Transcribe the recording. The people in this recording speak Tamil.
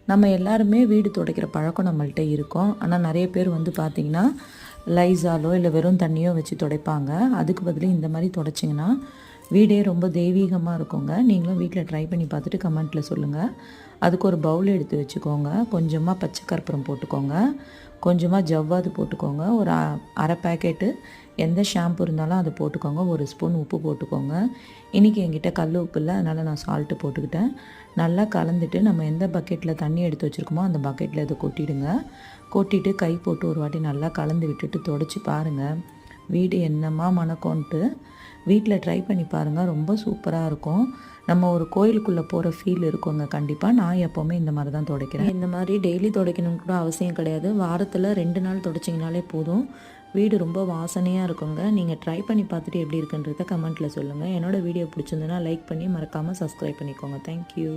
நம்ம எல்லாருமே வீடு துடைக்கிற பழக்கம் நம்மள்ட்ட இருக்கும். ஆனால் நிறைய பேர் வந்து பார்த்திங்கன்னா லைஸாலோ இல்லை வெறும் தண்ணியோ வச்சு துடைப்பாங்க. அதுக்கு பதில் இந்த மாதிரி துடைச்சிங்கன்னா வீடே ரொம்ப தெய்வீகமாக இருக்குங்க. நீங்களும் வீட்டில் ட்ரை பண்ணி பார்த்துட்டு கமெண்ட்டில் சொல்லுங்கள். அதுக்கு ஒரு பவுல் எடுத்து வச்சுக்கோங்க. கொஞ்சமாக பச்சை கற்பூரம் போட்டுக்கோங்க. கொஞ்சமாக ஜவ்வாது போட்டுக்கோங்க. ஒரு அரை பேக்கெட்டு எந்த ஷாம்பு இருந்தாலும் அதை போட்டுக்கோங்க. ஒரு ஸ்பூன் உப்பு போட்டுக்கோங்க. இன்றைக்கி என்கிட்ட கல் உப்பு இல்லை, அதனால் நான் சால்ட்டு போட்டுக்கிட்டேன். நல்லா கலந்துட்டு நம்ம எந்த பக்கெட்டில் தண்ணி எடுத்து வச்சுருக்கோமோ அந்த பக்கெட்டில் இதை கொட்டிடுங்க. கொட்டிட்டு கை போட்டு ஒரு வாட்டி நல்லா கலந்து விட்டுட்டு தொடச்சி பாருங்கள். வீடு என்னமா மணக்கோன்ட்டு வீட்டில் ட்ரை பண்ணி பாருங்கள். ரொம்ப சூப்பராக இருக்கும். நம்ம ஒரு கோயிலுக்குள்ளே போகிற ஃபீல் இருக்குங்க. கண்டிப்பாக நான் எப்போவுமே இந்த மாதிரி தான் துடைக்கிறேன். இந்த மாதிரி டெய்லி துடைக்கணும்னு கூட அவசியம் கிடையாது. வாரத்தில் 2 நாள் துடைச்சிங்கனாலே போதும். வீடு ரொம்ப வாசனையாக இருக்குங்க. நீங்கள் ட்ரை பண்ணி பார்த்துட்டு எப்படி இருக்குன்றத கமெண்ட்டில் சொல்லுங்கள். என்னோடய வீடியோ பிடிச்சிருந்துன்னா லைக் பண்ணி மறக்காமல் சப்ஸ்கிரைப் பண்ணிக்கோங்க. தேங்க்யூ.